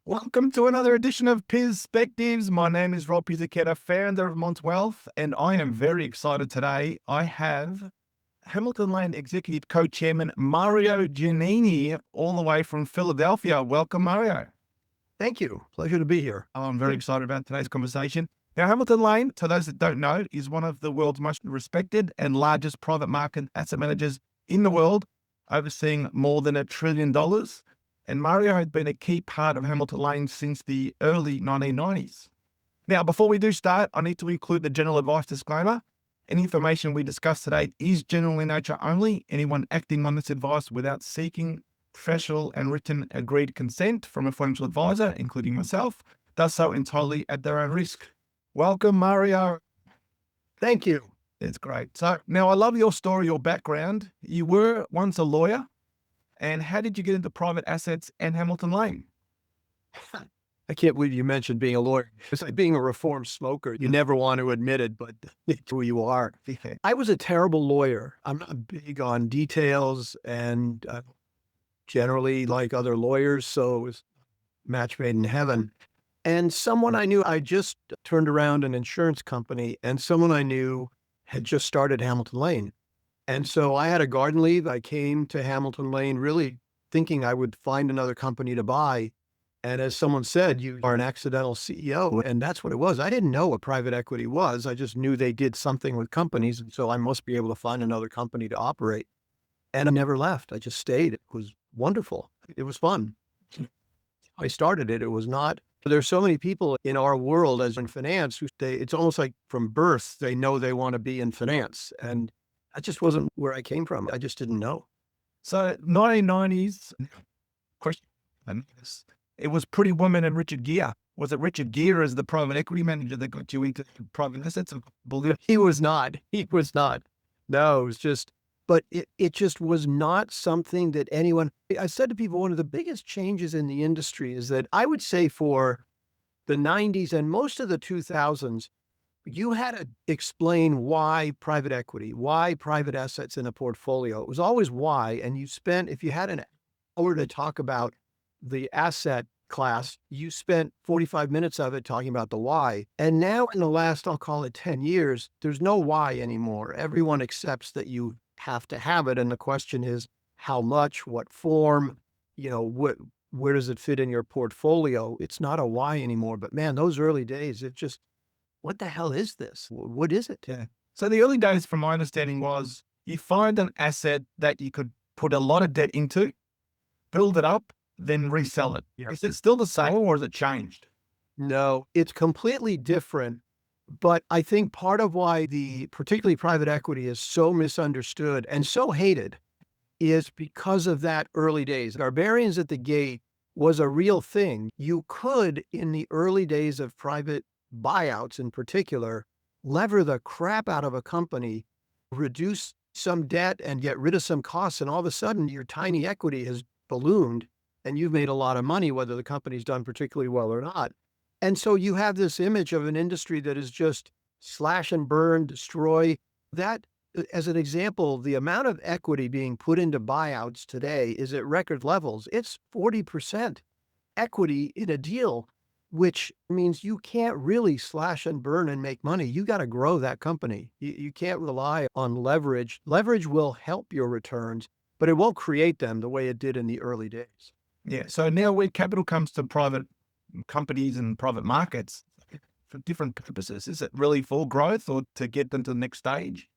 Welcome to another edition of Pizz-Spectives. My name is Rob Pizzichetta, founder of Mont Wealth, and I am very excited today. I have Hamilton Lane Executive Co-Chairman Mario Giannini, all the way from Philadelphia. Welcome, Mario. Thank you. Pleasure to be here. I'm very excited about today's conversation. Now, Hamilton Lane, to those that don't know, is one of the world's most respected and largest private market asset managers in the world, overseeing more than $1 trillion. And Mario has been a key part of Hamilton Lane since the early 1990s. Now, before we do start, I need to include the general advice disclaimer. Any information we discuss today is general in nature only. Anyone acting on this advice without seeking professional and written agreed consent from a financial advisor, including myself, does so entirely at their own risk. Welcome, Mario. Thank you. It's great. So now I love your story, your background. You were once a lawyer. And how did you get into private assets and Hamilton Lane? I can't believe you mentioned being a lawyer. It's like being a reformed smoker. You never want to admit it, but it's who you are. I was a terrible lawyer. I'm not big on details and generally like other lawyers, so it was match made in heaven. And someone I knew, I just turned around an insurance company, and someone I knew had just started Hamilton Lane. And so I had a garden leave. I came to Hamilton Lane really thinking I would find another company to buy. And as someone said, you are an accidental CEO. And that's what it was. I didn't know what private equity was. I just knew they did something with companies. And so I must be able to find another company to operate. And I never left. I just stayed. It was wonderful. It was fun. I started it. It was not. There's so many people in our world as in finance who it's almost like from birth, they know they want to be in finance. And that just wasn't where I came from. I just didn't know. So 1990s, question, it was Pretty Woman and Richard Gere. Was it Richard Gere as the private equity manager that got you into private assets? He was not. He was not. No, it was just, but it just was not something that anyone, I said to people, one of the biggest changes in the industry is that I would say for the 90s and most of the 2000s, you had to explain why private equity, why private assets in a portfolio. It was always why. And you spent, if you had an hour to talk about the asset class, you spent 45 minutes of it talking about the why. And now in the last, I'll call it 10 years, there's no why anymore. Everyone accepts that you have to have it. And the question is how much, what form, where does it fit in your portfolio? It's not a why anymore. But man, those early days, it just, what the hell is this? What is it? Yeah. So the early days, from my understanding, was you find an asset that you could put a lot of debt into, build it up, then resell it. Yeah. Is it still the same or has it changed? No, it's completely different. But I think part of why particularly private equity is so misunderstood and so hated is because of that early days. Barbarians at the gate was a real thing. You could, in the early days of private buyouts in particular, lever the crap out of a company, reduce some debt and get rid of some costs. And all of a sudden your tiny equity has ballooned and you've made a lot of money, whether the company's done particularly well or not. And so you have this image of an industry that is just slash and burn, destroy. That, as an example, the amount of equity being put into buyouts today is at record levels. It's 40% equity in a deal, which means you can't really slash and burn and make money. You got to grow that company. You can't rely on leverage. Leverage will help your returns, but it won't create them the way it did in the early days. Yeah. So now when capital comes to private companies and private markets for different purposes, is it really for growth or to get them to the next stage?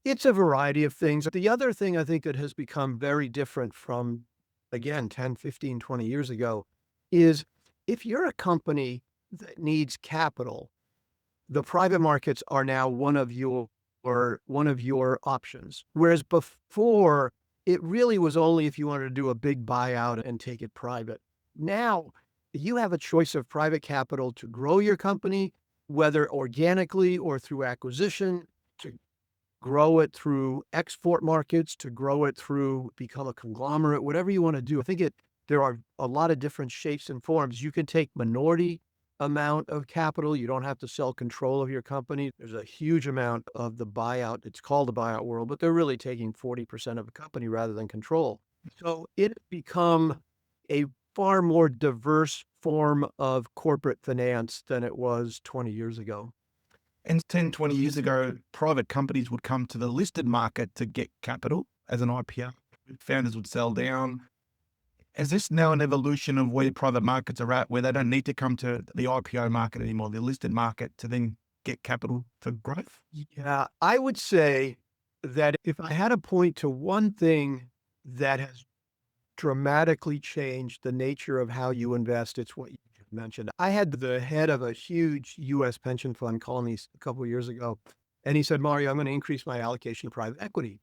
It's a variety of things. The other thing I think that has become very different from, again, 10, 15, 20 years ago is if you're a company that needs capital, the private markets are now one of your options. Whereas before, it really was only if you wanted to do a big buyout and take it private. Now, you have a choice of private capital to grow your company, whether organically or through acquisition, to grow it through export markets, to grow it through become a conglomerate, whatever you want to do. I think there are a lot of different shapes and forms. You can take minority amount of capital. You don't have to sell control of your company. There's a huge amount of the buyout. It's called the buyout world, but they're really taking 40% of a company rather than control. So it become a far more diverse form of corporate finance than it was 20 years ago. And 10, 20 years ago, private companies would come to the listed market to get capital as an IPO. Founders would sell down. Is this now an evolution of where private markets are at, where they don't need to come to the IPO market anymore, the listed market, to then get capital for growth? Yeah, I would say that if I had to point to one thing that has dramatically changed the nature of how you invest, it's what you mentioned. I had the head of a huge US pension fund call me a couple of years ago, and he said, Mario, I'm going to increase my allocation to private equity.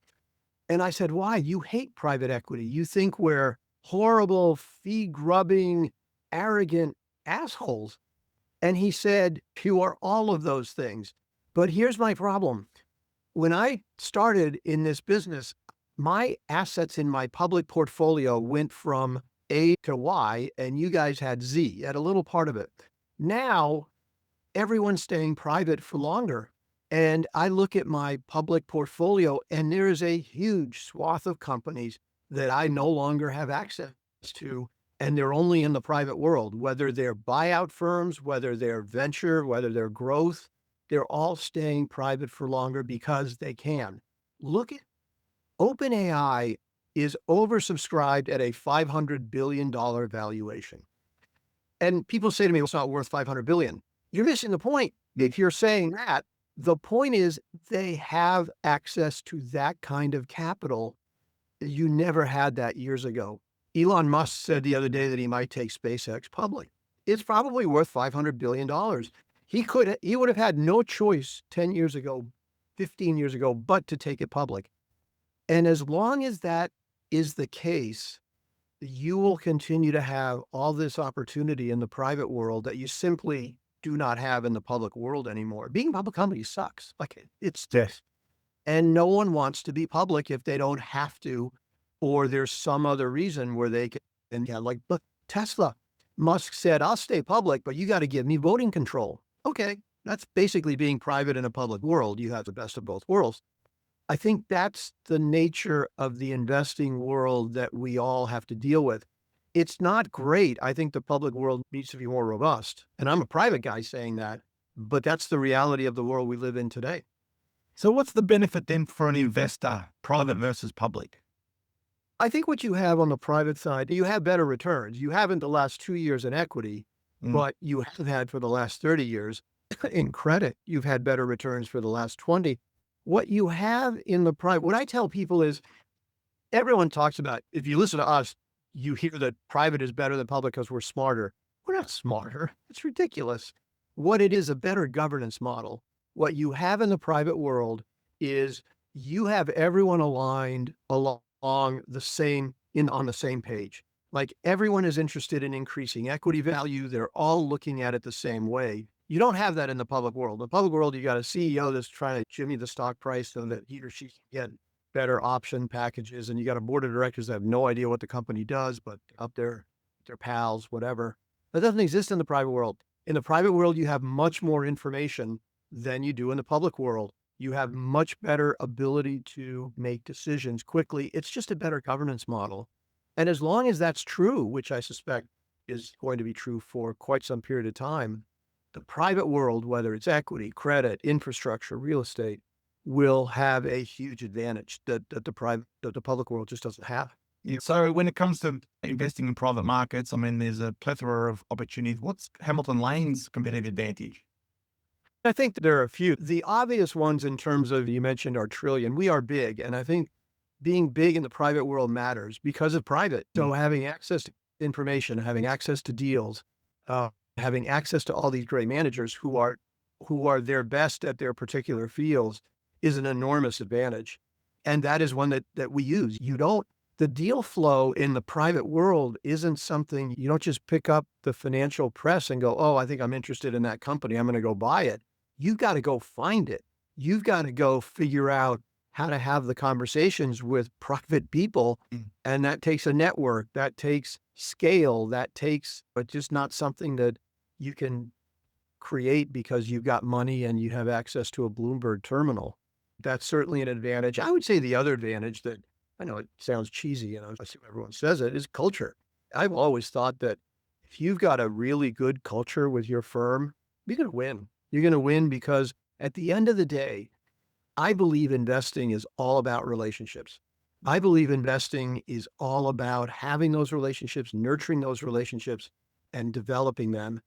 And I said, why? You hate private equity. You think we're horrible, fee-grubbing, arrogant assholes. And he said, you are all of those things. But here's my problem. When I started in this business, my assets in my public portfolio went from A to Y, and you guys had Z, had a little part of it. Now, everyone's staying private for longer. And I look at my public portfolio, and there is a huge swath of companies that I no longer have access to, and they're only in the private world, whether they're buyout firms, whether they're venture, whether they're growth, they're all staying private for longer because they can. Look at OpenAI is oversubscribed at a $500 billion valuation. And people say to me, well, it's not worth $500 billion. You're missing the point. If you're saying that, the point is they have access to that kind of capital. You never had that years ago. Elon Musk said the other day that he might take SpaceX public. It's probably worth $500 billion. He would have had no choice 10 years ago, 15 years ago, but to take it public. And as long as that is the case, you will continue to have all this opportunity in the private world that you simply do not have in the public world anymore. Being a public company sucks. Like it's this. And no one wants to be public if they don't have to, or there's some other reason where they can, and yeah, like, look, Tesla, Musk said, I'll stay public, but you got to give me voting control. Okay. That's basically being private in a public world. You have the best of both worlds. I think that's the nature of the investing world that we all have to deal with. It's not great. I think the public world needs to be more robust. And I'm a private guy saying that, but that's the reality of the world we live in today. So what's the benefit then for an investor, private versus public? I think what you have on the private side, you have better returns. You haven't the last 2 years in equity, but you have had for the last 30 years in credit. You've had better returns for the last 20. What you have in the private, what I tell people is everyone talks about, if you listen to us, you hear that private is better than public because we're smarter. We're not smarter. It's ridiculous. What it is, a better governance model. What you have in the private world is you have everyone aligned along the same, on the same page. Like everyone is interested in increasing equity value. They're all looking at it the same way. You don't have that in the public world. In the public world, you got a CEO that's trying to jimmy the stock price so that he or she can get better option packages. And you got a board of directors that have no idea what the company does, but up there, their pals, whatever. That doesn't exist in the private world. In the private world, you have much more information than you do in the public world. You have much better ability to make decisions quickly. It's just a better governance model. And as long as that's true, which I suspect is going to be true for quite some period of time, the private world, whether it's equity, credit, infrastructure, real estate, will have a huge advantage that the public world just doesn't have. Yeah. So when it comes to investing in private markets, I mean, there's a plethora of opportunities. What's Hamilton Lane's competitive advantage? I think there are a few. The obvious ones in terms of, you mentioned our trillion, we are big. And I think being big in the private world matters because of private. So having access to information, having access to deals, having access to all these great managers who are their best at their particular fields is an enormous advantage. And that is one that we use. The deal flow in the private world isn't something, you don't just pick up the financial press and go, oh, I think I'm interested in that company. I'm going to go buy it. You've got to go find it. You've got to go figure out how to have the conversations with private people. And that takes a network, that takes scale, but just not something that you can create because you've got money and you have access to a Bloomberg terminal. That's certainly an advantage. I would say the other advantage that, I know it sounds cheesy, I assume everyone says it, is culture. I've always thought that if if you've got a really good culture with your firm, you're going to win. You're going to win because at the end of the day, I believe investing is all about relationships. I believe investing is all about having those relationships, nurturing those relationships, and developing them.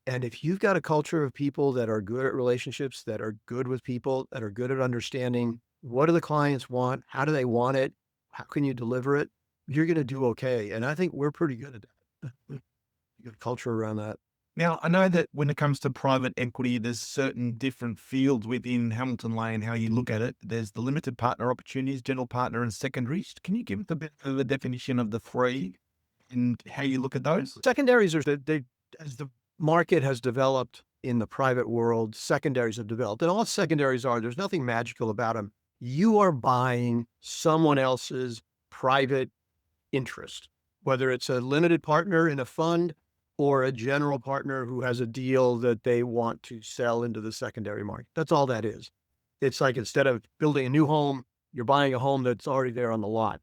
And if you've got a culture of people that are good at relationships, that are good with people, that are good at understanding what do the clients want, how do they want it, how can you deliver it, you're going to do okay. And I think we're pretty good at that. Good culture around that. Now, I know that when it comes to private equity, there's certain different fields within Hamilton Lane, how you look at it. There's the limited partner opportunities, general partner, and secondaries. Can you give us a bit of a definition of the three and how you look at those? Secondaries are as the market has developed in the private world, secondaries have developed. And all secondaries are, there's nothing magical about them. You are buying someone else's private interest, whether it's a limited partner in a fund or a general partner who has a deal that they want to sell into the secondary market. That's all that is. It's like instead of building a new home, you're buying a home that's already there on the lot.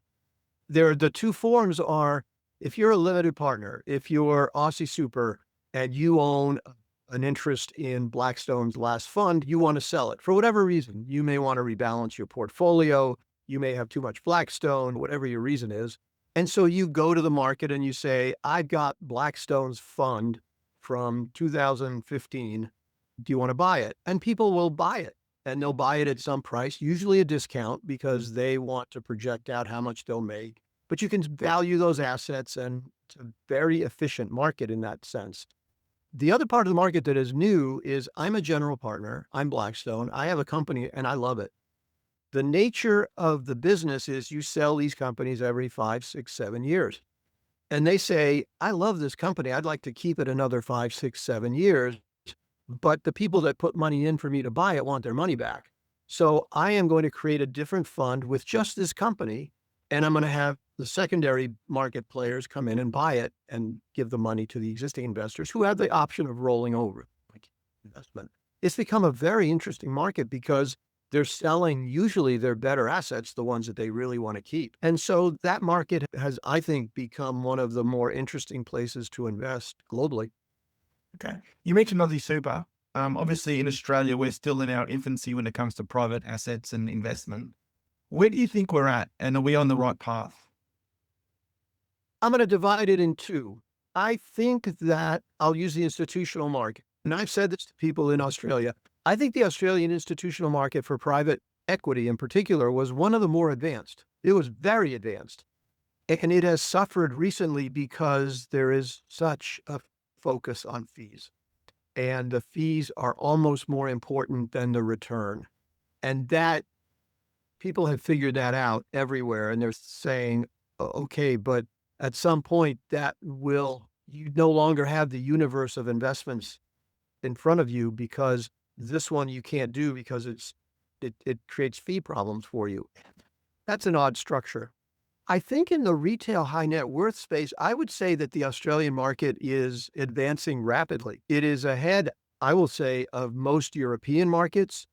The two forms are, if you're a limited partner, if you're Aussie Super and you own an interest in Blackstone's last fund, you want to sell it for whatever reason. You may want to rebalance your portfolio. You may have too much Blackstone, whatever your reason is. And so you go to the market and you say, I've got Blackstone's fund from 2015. Do you want to buy it? And people will buy it, and they'll buy it at some price, usually a discount because they want to project out how much they'll make. But you can value those assets, and it's a very efficient market in that sense. The other part of the market that is new is I'm a general partner. I'm Blackstone. I have a company and I love it. The nature of the business is you sell these companies every 5, 6, 7 years. And they say, I love this company. I'd like to keep it another 5, 6, 7 years. But the people that put money in for me to buy it want their money back. So I am going to create a different fund with just this company. And I'm going to have the secondary market players come in and buy it and give the money to the existing investors who have the option of rolling over like investment. It's become a very interesting market because they're selling usually their better assets, the ones that they really want to keep. And so that market has, I think, become one of the more interesting places to invest globally. Okay. You mentioned Aussie Super. Obviously, in Australia, we're still in our infancy when it comes to private assets and investment. Where do you think we're at, and are we on the right path? I'm going to divide it in two. I think that I'll use the institutional market. And I've said this to people in Australia. I think the Australian institutional market for private equity in particular was one of the more advanced. It was very advanced. And it has suffered recently because there is such a focus on fees. And the fees are almost more important than the return. And that people have figured that out everywhere. And they're saying, okay, but at some point you no longer have the universe of investments in front of you because this one you can't do because it creates fee problems for you. That's an odd structure. I think in the retail high net worth space, I would say that the Australian market is advancing rapidly. It is ahead, I will say, of most European markets.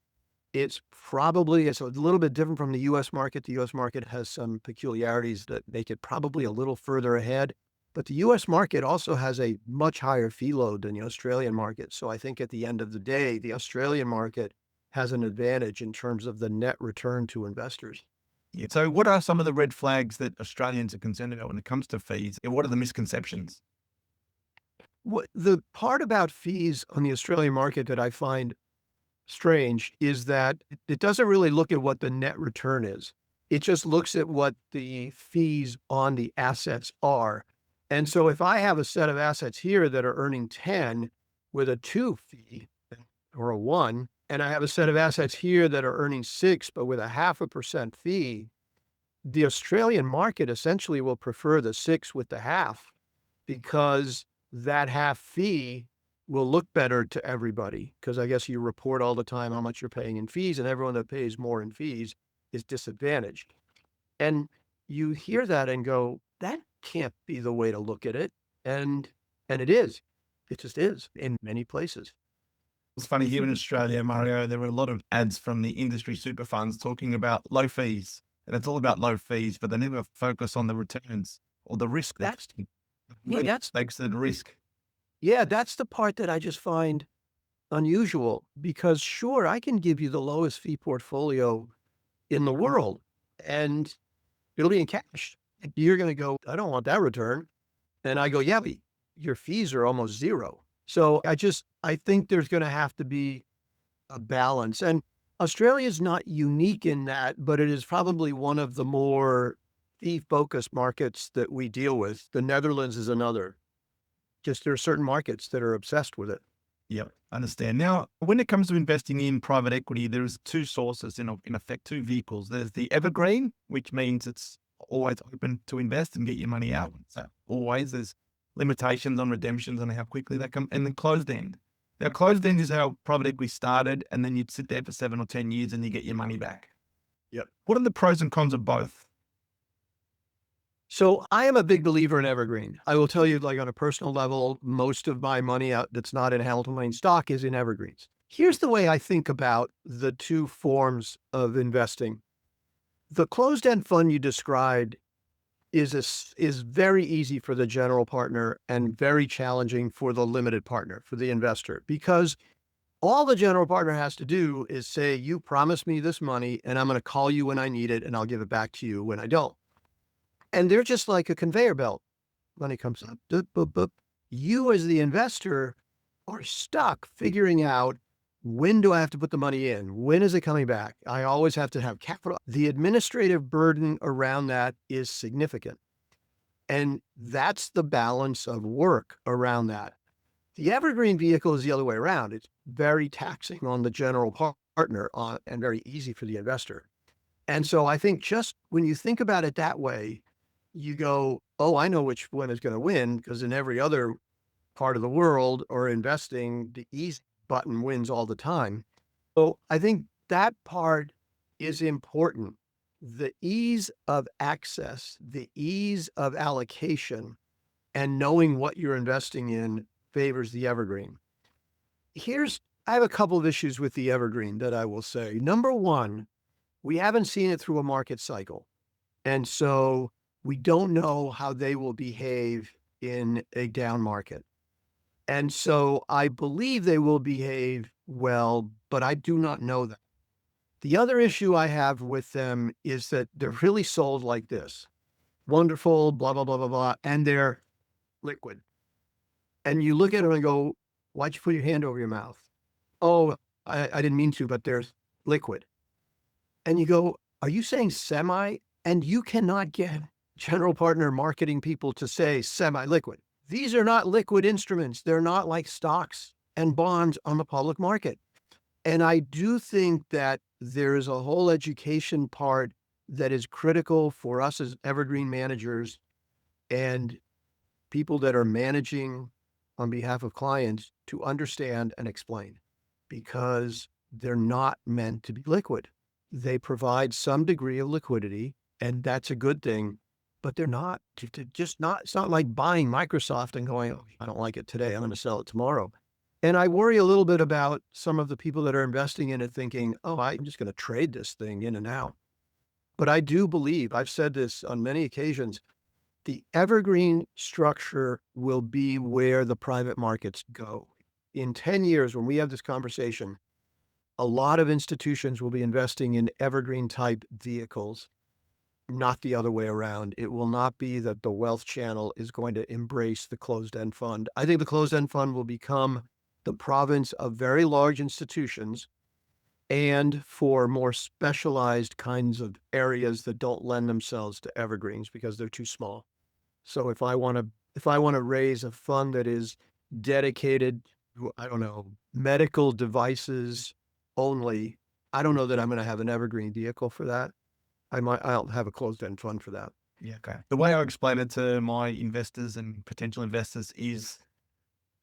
It's a little bit different from the US market. The US market has some peculiarities that make it probably a little further ahead. But the US market also has a much higher fee load than the Australian market. So I think at the end of the day, the Australian market has an advantage in terms of the net return to investors. Yeah. So what are some of the red flags that Australians are concerned about when it comes to fees? And what are the misconceptions? The part about fees on the Australian market that I find strange is that it doesn't really look at what the net return is. It just looks at what the fees on the assets are. And so if I have a set of assets here that are earning 10 with a 2 fee or a 1, and I have a set of assets here that are earning 6, but with a 0.5% fee, the Australian market essentially will prefer the 6 with the half because that half fee will look better to everybody. Because I guess you report all the time how much you're paying in fees, and everyone that pays more in fees is disadvantaged. And you hear that and go, that can't be the way to look at it. And it is. It just is in many places. It's funny here in Australia, Mario, there were a lot of ads from the industry super funds talking about low fees. And it's all about low fees, but they never focus on the returns or the risk. That's Makes the risk. Yeah, that's the part that I just find unusual because sure, I can give you the lowest fee portfolio in the world and it'll be in cash. You're going to go, I don't want that return. And I go, yeah, but your fees are almost zero. So I think there's going to have to be a balance. And Australia is not unique in that, but it is probably one of the more fee focused markets that we deal with. The Netherlands is another. Just there are certain markets that are obsessed with it. Yep, understand. Now, when it comes to investing in private equity, there's two sources, in effect, two vehicles. There's the evergreen, which means it's always open to invest and get your money out. So always there's limitations on redemptions and how quickly they come. And then closed end. Now, closed end is how private equity started, and then you'd sit there for 7 or 10 years and you get your money back. Yep. What are the pros and cons of both? So I am a big believer in evergreen. I will tell you, like on a personal level, most of my money out that's not in Hamilton Lane stock is in evergreens. Here's the way I think about the two forms of investing. The closed-end fund you described is very easy for the general partner and very challenging for the limited partner, for the investor, because all the general partner has to do is say, you promised me this money and I'm going to call you when I need it and I'll give it back to you when I don't. And they're just like a conveyor belt. Money comes up, boop, boop, boop. You as the investor are stuck figuring out, when do I have to put the money in? When is it coming back? I always have to have capital. The administrative burden around that is significant. And that's the balance of work around that. The evergreen vehicle is the other way around. It's very taxing on the general partner and very easy for the investor. And so I think just when you think about it that way, you go, oh, I know which one is going to win, because in every other part of the world or investing, the easy button wins all the time. So I think that part is important. The ease of access, the ease of allocation, and knowing what you're investing in favors the evergreen. I have a couple of issues with the evergreen that I will say. Number one, we haven't seen it through a market cycle. And so we don't know how they will behave in a down market. And so I believe they will behave well, but I do not know that. The other issue I have with them is that they're really sold like this. Wonderful, blah, blah, blah, blah, blah, and they're liquid. And you look at them and go, why'd you put your hand over your mouth? Oh, I didn't mean to, but there's liquid. And you go, are you saying semi? And you cannot get general partner marketing people to say semi-liquid. These are not liquid instruments. They're not like stocks and bonds on the public market. And I do think that there is a whole education part that is critical for us as evergreen managers and people that are managing on behalf of clients to understand and explain, because they're not meant to be liquid. They provide some degree of liquidity, and that's a good thing, but they're not just not, it's not like buying Microsoft and going, oh, I don't like it today, I'm going to sell it tomorrow. And I worry a little bit about some of the people that are investing in it thinking, oh, I'm just going to trade this thing in and out. But I do believe, I've said this on many occasions, the evergreen structure will be where the private markets go. In 10 years, when we have this conversation, a lot of institutions will be investing in evergreen type vehicles, not the other way around. It will not be that the wealth channel is going to embrace the closed-end fund. I think the closed-end fund will become the province of very large institutions and for more specialized kinds of areas that don't lend themselves to evergreens because they're too small. So if I want to raise a fund that is dedicated to, I don't know, medical devices only, I don't know that I'm going to have an evergreen vehicle for that. I'll have a closed-end fund for that. Yeah, okay. The way I explain it to my investors and potential investors is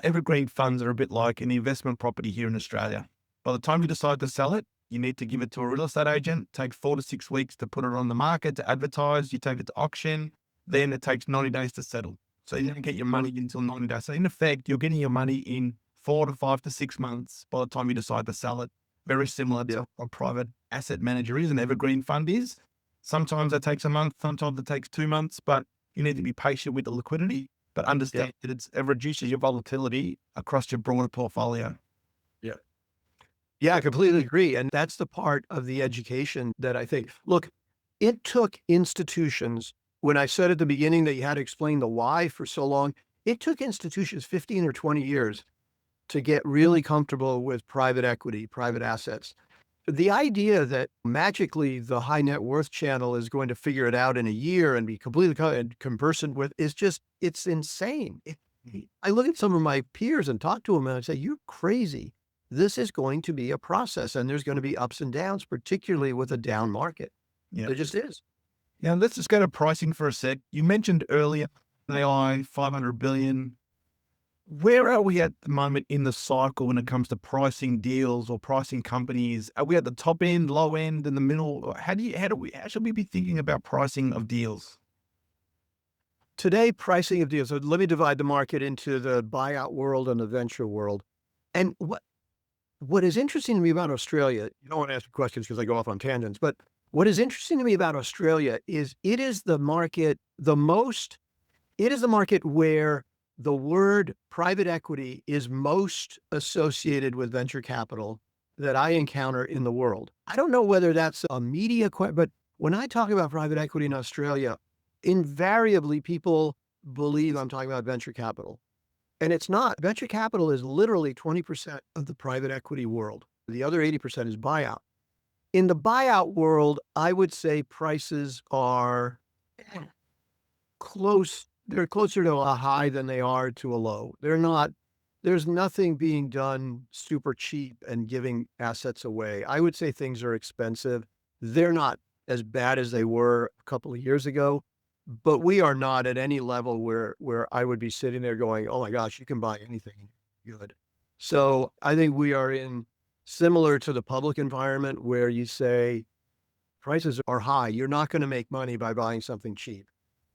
evergreen funds are a bit like an investment property here in Australia. By the time you decide to sell it, you need to give it to a real estate agent. It takes 4 to 6 weeks to put it on the market, to advertise. You take it to auction. Then it takes 90 days to settle. So you don't get your money until 90 days. So in effect, you're getting your money in 4 to 5 to 6 months by the time you decide to sell it. Very similar to a private asset manager is, an evergreen fund is. Sometimes it takes a month, sometimes it takes 2 months, but you need to be patient with the liquidity. but understand that it reduces your volatility across your broader portfolio. Yeah. Yeah, I completely agree. And that's the part of the education that I think, look, it took institutions, when I said at the beginning that you had to explain the why for so long, it took institutions 15 or 20 years to get really comfortable with private equity, private assets. The idea that magically the high net worth channel is going to figure it out in a year and be completely conversant with is just, it's insane. I look at some of my peers and talk to them and I say, you're crazy. This is going to be a process and there's going to be ups and downs, particularly with a down market. Yeah. There just is. Yeah. Let's just go to pricing for a sec. You mentioned earlier AI, 500 billion. Where are we at the moment in the cycle when it comes to pricing deals or pricing companies? Are we at the top end, low end, in the middle? How should we be thinking about pricing of deals? Today, pricing of deals. So let me divide the market into the buyout world and the venture world. And what is interesting to me about Australia, you don't want to ask me questions because I go off on tangents, but what is interesting to me about Australia is it is the market where the word private equity is most associated with venture capital that I encounter in the world. I don't know whether that's a media question, but when I talk about private equity in Australia, invariably people believe I'm talking about venture capital. And it's not. Venture capital is literally 20% of the private equity world. The other 80% is buyout. In the buyout world, I would say prices are close. They're closer to a high than they are to a low. There's nothing being done super cheap and giving assets away. I would say things are expensive. They're not as bad as they were a couple of years ago, but we are not at any level where I would be sitting there going, oh my gosh, you can buy anything good. So I think we are in similar to the public environment where you say prices are high. You're not going to make money by buying something cheap.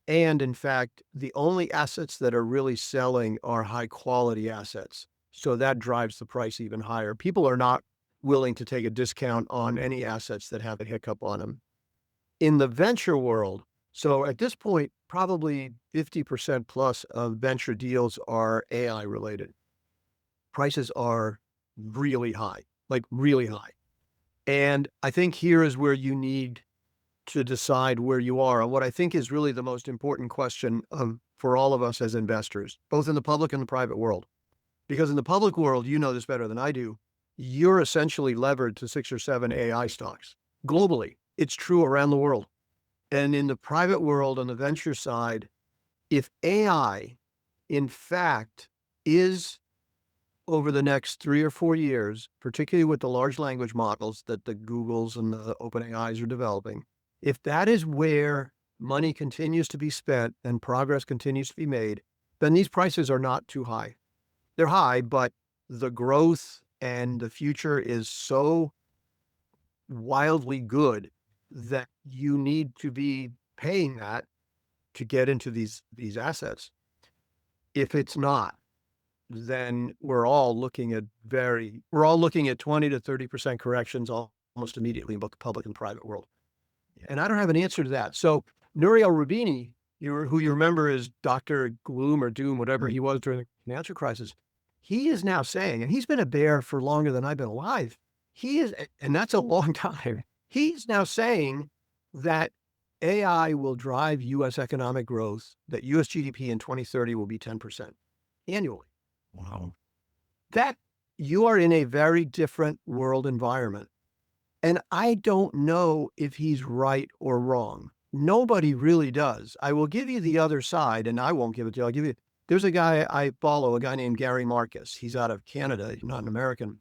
And in fact, the only assets that are really selling are high quality assets. So that drives the price even higher. People are not willing to take a discount on any assets that have a hiccup on them. In the venture world, so at this point, probably 50% plus of venture deals are AI related. Prices are really high, like really high. And I think here is where you need to decide where you are. And what I think is really the most important question for all of us as investors, both in the public and the private world. Because in the public world, you know this better than I do, you're essentially levered to 6 or 7 AI stocks globally. It's true around the world. And in the private world, on the venture side, if AI, in fact, is over the next 3 or 4 years, particularly with the large language models that the Googles and the OpenAIs are developing, if that is where money continues to be spent and progress continues to be made, then these prices are not too high. They're high, but the growth and the future is so wildly good that you need to be paying that to get into these assets. If it's not, then we're all looking at 20 to 30% corrections almost immediately in both the public and private world. And I don't have an answer to that. So Nouriel Roubini, who you remember is Dr. Gloom or Doom, whatever he was during the financial crisis, he is now saying, and he's been a bear for longer than I've been alive. And that's a long time. He's now saying that AI will drive U.S. economic growth, that U.S. GDP in 2030 will be 10% annually. Wow. That you are in a very different world environment. And I don't know if he's right or wrong. Nobody really does. I will give you the other side, and I won't give it to you. There's a guy I follow, a guy named Gary Marcus. He's out of Canada, not an American.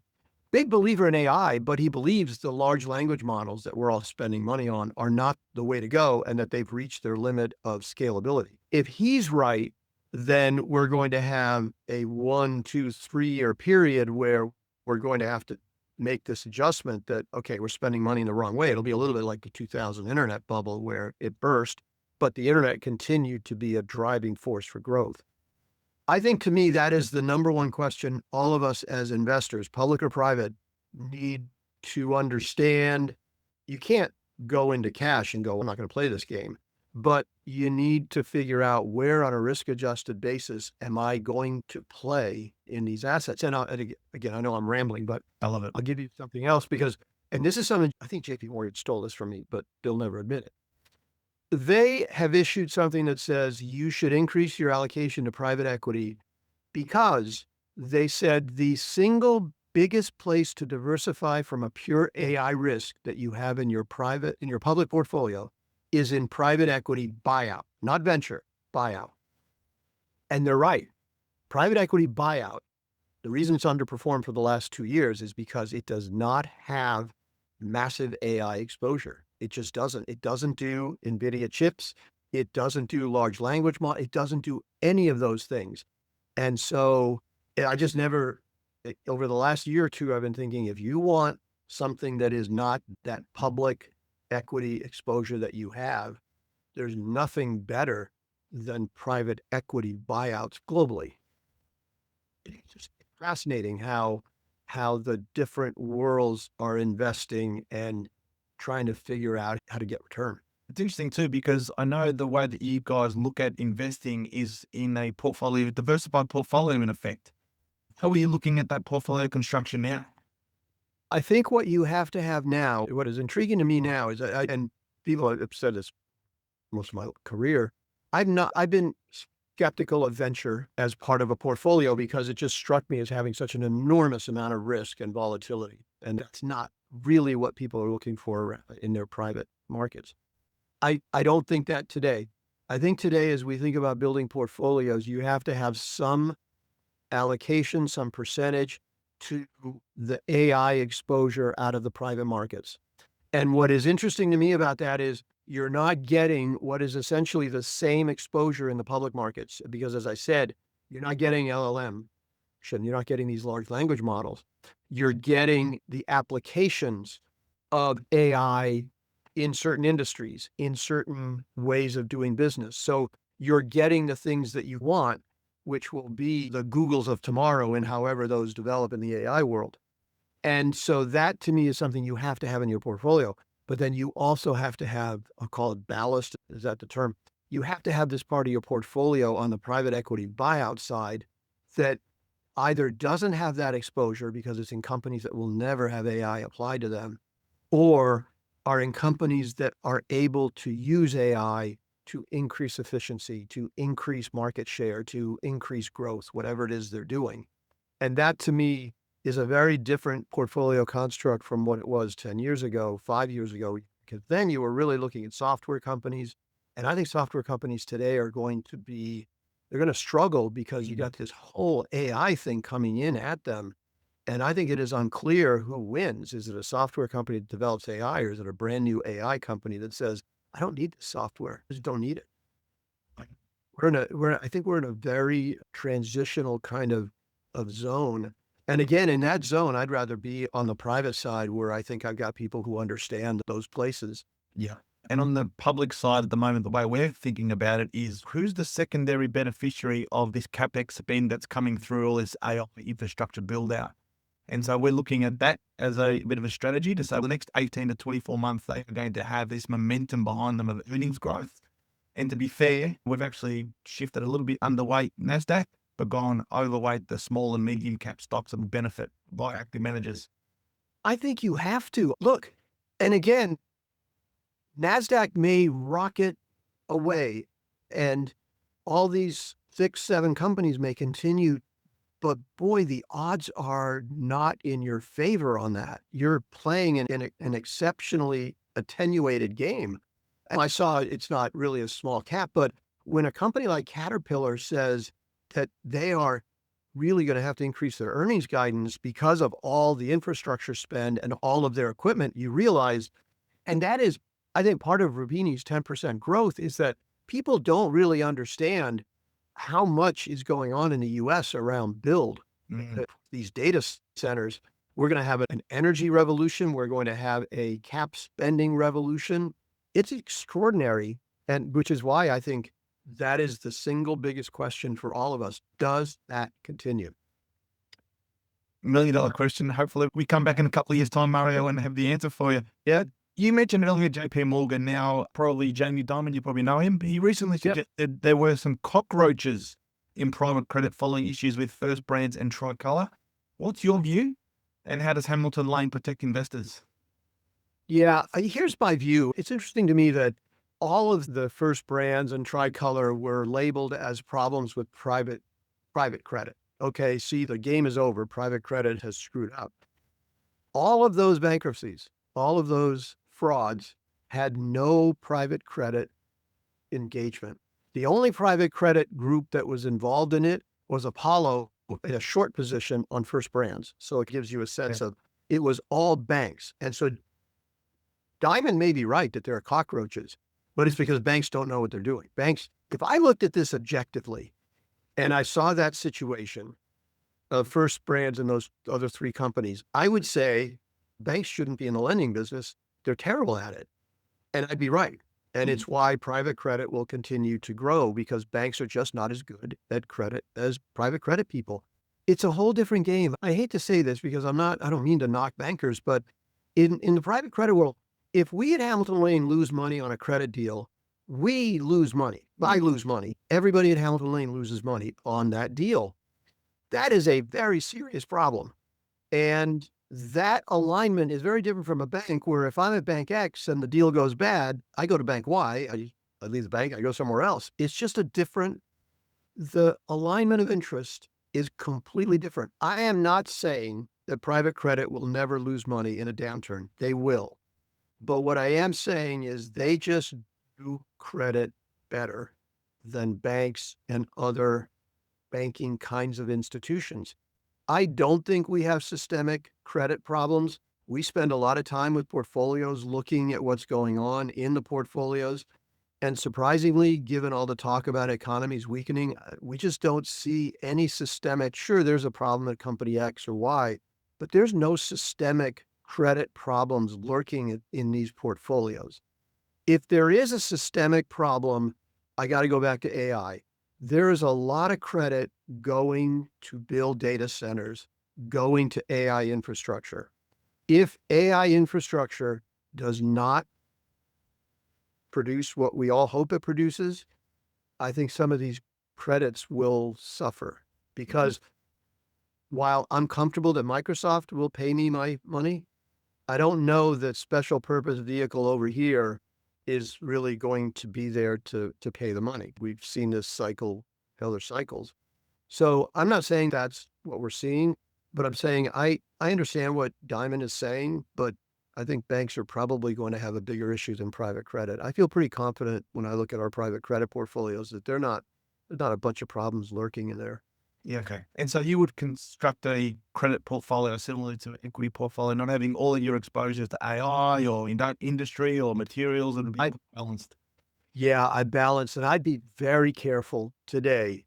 Big believer in AI, but he believes the large language models that we're all spending money on are not the way to go and that they've reached their limit of scalability. If he's right, then we're going to have a 1, 2, 3 year period where we're going to have to make this adjustment that, okay, we're spending money in the wrong way. It'll be a little bit like the 2000 internet bubble where it burst, but the internet continued to be a driving force for growth. I think to me, that is the number one question all of us as investors, public or private, need to understand. You can't go into cash and go, I'm not going to play this game. But you need to figure out where on a risk-adjusted basis am I going to play in these assets. Again, I know I'm rambling, but I love it. I'll give you something else because, and this is something I think JP Morgan stole this from me, but they'll never admit it. They have issued something that says you should increase your allocation to private equity because they said the single biggest place to diversify from a pure AI risk that you have in your public portfolio is in private equity buyout, not venture, buyout. And they're right. Private equity buyout, the reason it's underperformed for the last 2 years is because it does not have massive AI exposure. It just doesn't. It doesn't do NVIDIA chips. It doesn't do large language model. It doesn't do any of those things. And so I just never, over the last year or two, I've been thinking, if you want something that is not that public equity exposure that you have, there's nothing better than private equity buyouts globally. It's just fascinating how the different worlds are investing and trying to figure out how to get return. It's interesting too, because I know the way that you guys look at investing is in a portfolio, diversified portfolio in effect. How are you looking at that portfolio construction now? I think what you have to have now, what is intriguing to me now is, and people have said this most of my career, I've been skeptical of venture as part of a portfolio because it just struck me as having such an enormous amount of risk and volatility. And that's not really what people are looking for in their private markets. I don't think that today. I think today, as we think about building portfolios, you have to have some allocation, some percentage to the AI exposure out of the private markets. And what is interesting to me about that is you're not getting what is essentially the same exposure in the public markets. Because as I said, you're not getting LLM, you're not getting these large language models. You're getting the applications of AI in certain industries, in certain ways of doing business. So you're getting the things that you want, which will be the Googles of tomorrow and however those develop in the AI world. And so that to me is something you have to have in your portfolio. But then you also have to have, I'll call it ballast, is that the term? You have to have this part of your portfolio on the private equity buyout side that either doesn't have that exposure because it's in companies that will never have AI applied to them, or are in companies that are able to use AI to increase efficiency, to increase market share, to increase growth, whatever it is they're doing. And that to me is a very different portfolio construct from what it was 10 years ago, 5 years ago, because then you were really looking at software companies. And I think software companies today are going to be, they're going to struggle because you got this whole AI thing coming in at them. And I think it is unclear who wins. Is it a software company that develops AI, or is it a brand new AI company that says, I don't need this software, I just don't need it. I think we're in a very transitional kind of zone. And again, in that zone, I'd rather be on the private side where I think I've got people who understand those places. Yeah. And on the public side at the moment, the way we're thinking about it is who's the secondary beneficiary of this CapEx spend that's coming through all this AI infrastructure build out? And so we're looking at that as a bit of a strategy to say the next 18 to 24 months, they are going to have this momentum behind them of earnings growth. And to be fair, we've actually shifted a little bit underweight NASDAQ, but gone overweight the small and medium cap stocks that will benefit by active managers. I think you have to look. And again, NASDAQ may rocket away and all these 6, 7 companies may continue, but boy, the odds are not in your favor on that. You're playing in an exceptionally attenuated game. And I saw it's not really a small cap, but when a company like Caterpillar says that they are really going to have to increase their earnings guidance because of all the infrastructure spend and all of their equipment, you realize, and that is, I think part of Rubini's 10% growth is that people don't really understand how much is going on in the US around build. These data centers, we're going to have an energy revolution. We're going to have a cap spending revolution. It's extraordinary. And which is why I think that is the single biggest question for all of us. Does that continue? $1 million question. Hopefully we come back in a couple of years' time, Mario, and have the answer for you. Yeah. You mentioned earlier JP Morgan, now probably Jamie Dimon, you probably know him. He recently Yep. suggested there were some cockroaches in private credit following issues with First Brands and Tricolor. What's your view? And how does Hamilton Lane protect investors? Yeah, here's my view. It's interesting to me that all of the First Brands and Tricolor were labeled as problems with private credit. Okay, see, the game is over. Private credit has screwed up. All of those bankruptcies, all of those frauds had no private credit engagement. The only private credit group that was involved in it was Apollo in a short position on First Brands. So it gives you a sense of it was all banks. And so Diamond may be right that there are cockroaches, but it's because banks don't know what they're doing. Banks, if I looked at this objectively and I saw that situation of First Brands and those other three companies, I would say banks shouldn't be in the lending business. They're terrible at it. And I'd be right. And it's why private credit will continue to grow because banks are just not as good at credit as private credit people. It's a whole different game. I hate to say this because I don't mean to knock bankers, but in the private credit world, if we at Hamilton Lane lose money on a credit deal, we lose money. I lose money. Everybody at Hamilton Lane loses money on that deal. That is a very serious problem. And that alignment is very different from a bank where if I'm at bank X and the deal goes bad, I go to bank Y, I leave the bank, I go somewhere else. It's just the alignment of interest is completely different. I am not saying that private credit will never lose money in a downturn. They will. But what I am saying is they just do credit better than banks and other banking kinds of institutions. I don't think we have systemic credit problems. We spend a lot of time with portfolios looking at what's going on in the portfolios. And surprisingly, given all the talk about economies weakening, we just don't see any systemic. Sure, there's a problem at company X or Y, but there's no systemic credit problems lurking in these portfolios. If there is a systemic problem, I got to go back to AI. There is a lot of credit going to build data centers, going to AI infrastructure. If AI infrastructure does not produce what we all hope it produces, I think some of these credits will suffer because while I'm comfortable that Microsoft will pay me my money, I don't know that special purpose vehicle over here is really going to be there to pay the money. We've seen this cycle, other cycles. So I'm not saying that's what we're seeing, but I'm saying I understand what Diamond is saying, but I think banks are probably going to have a bigger issue than private credit. I feel pretty confident when I look at our private credit portfolios that there's not a bunch of problems lurking in there. Yeah, okay. And so you would construct a credit portfolio similar to an equity portfolio, not having all of your exposures to AI or industry or materials and be balanced. Yeah, I balance, and I'd be very careful today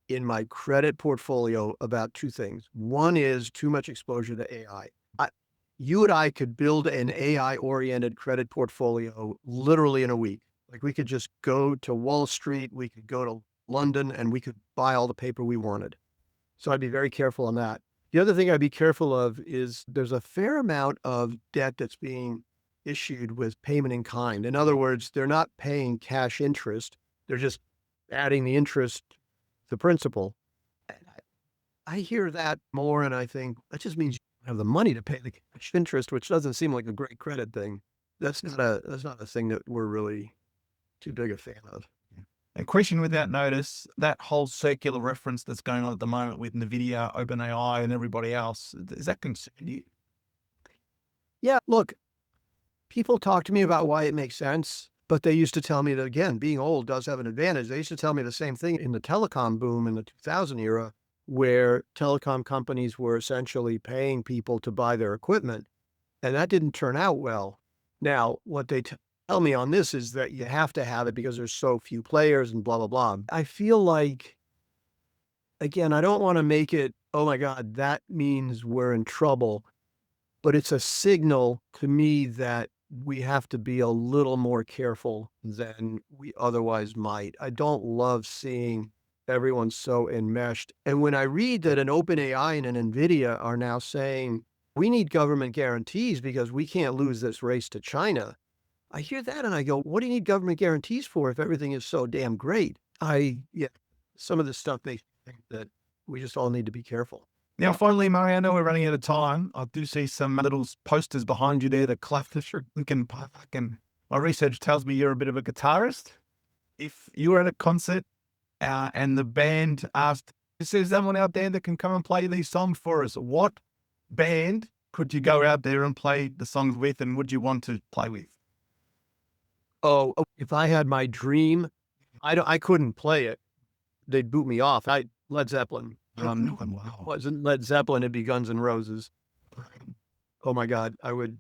in my credit portfolio about two things. One is too much exposure to AI. You and I could build an AI-oriented credit portfolio literally in a week. Like we could just go to Wall Street, we could go to London, and we could buy all the paper we wanted. So I'd be very careful on that. The other thing I'd be careful of is there's a fair amount of debt that's being issued with payment in kind. In other words, they're not paying cash interest. They're just adding the interest, the principal. And I hear that more and I think that just means you have the money to pay the cash interest, which doesn't seem like a great credit thing. That's not a thing that we're really too big a fan of. A question without notice, that whole circular reference that's going on at the moment with NVIDIA, OpenAI, and everybody else, is that concern you? Yeah, look, people talk to me about why it makes sense, but they used to tell me that, again, being old does have an advantage. They used to tell me the same thing in the telecom boom in the 2000 era, where telecom companies were essentially paying people to buy their equipment, and that didn't turn out well. Now, what they tell me on this is that you have to have it because there's so few players and blah, blah, blah. I feel like, again, I don't want to make it, oh my God, that means we're in trouble. But it's a signal to me that we have to be a little more careful than we otherwise might. I don't love seeing everyone so enmeshed. And when I read that an OpenAI and an NVIDIA are now saying we need government guarantees because we can't lose this race to China. I hear that and I go, what do you need government guarantees for if everything is so damn great? Yeah, some of this stuff makes me think that we just all need to be careful. Now, finally, Mario, I know we're running out of time. I do see some little posters behind you there, the Claflin. My research tells me you're a bit of a guitarist. If you were at a concert and the band asked, is there someone out there that can come and play these songs for us? What band could you go out there and play the songs with, and would you want to play with? Oh, if I had my dream, I couldn't play it. They'd boot me off. Led Zeppelin. Wow. Wasn't Led Zeppelin, it'd be Guns N' Roses. Oh my God, I would,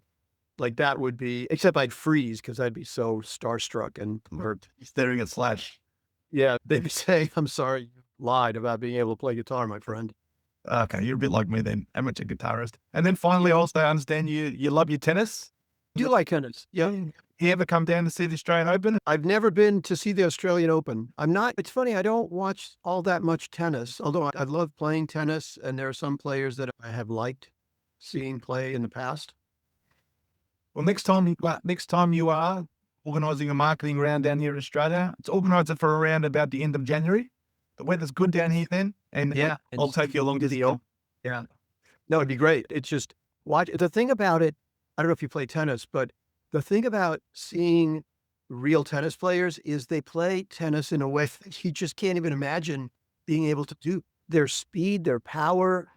like, that would be, except I'd freeze because I'd be so starstruck and hurt. Staring at Slash. Yeah, they'd say, I'm sorry, you lied about being able to play guitar, my friend. Okay, you're a bit like me then, amateur guitarist. And then finally, also, I understand you love your tennis. Do you like tennis? Yeah. You ever come down to see the Australian Open? I've never been to see the Australian Open. It's funny, I don't watch all that much tennis, although I love playing tennis, and there are some players that I have liked seeing play in the past. Well, next time you are organising a marketing round down here in Australia, let's organise it for around about the end of January. The weather's good down here then, and Yeah, I'll take you along to the Open. Yeah. No, it'd be great. It's just the thing about it, I don't know if you play tennis, but the thing about seeing real tennis players is they play tennis in a way that you just can't even imagine being able to do. Their speed, their power,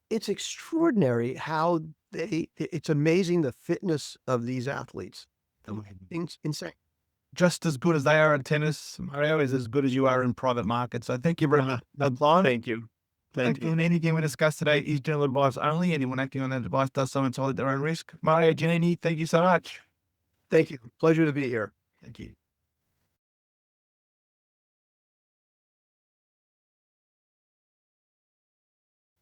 it's extraordinary how it's amazing the fitness of these athletes. It's insane. Just as good as they are at tennis, Mario is as good as you are in private markets. So thank you very much. Thank you. Thank you. And anything we discussed today is general advice only. Anyone acting on that advice does so entirely at their own risk. Mario Giannini, thank you so much. Thank you. Pleasure to be here. Thank you.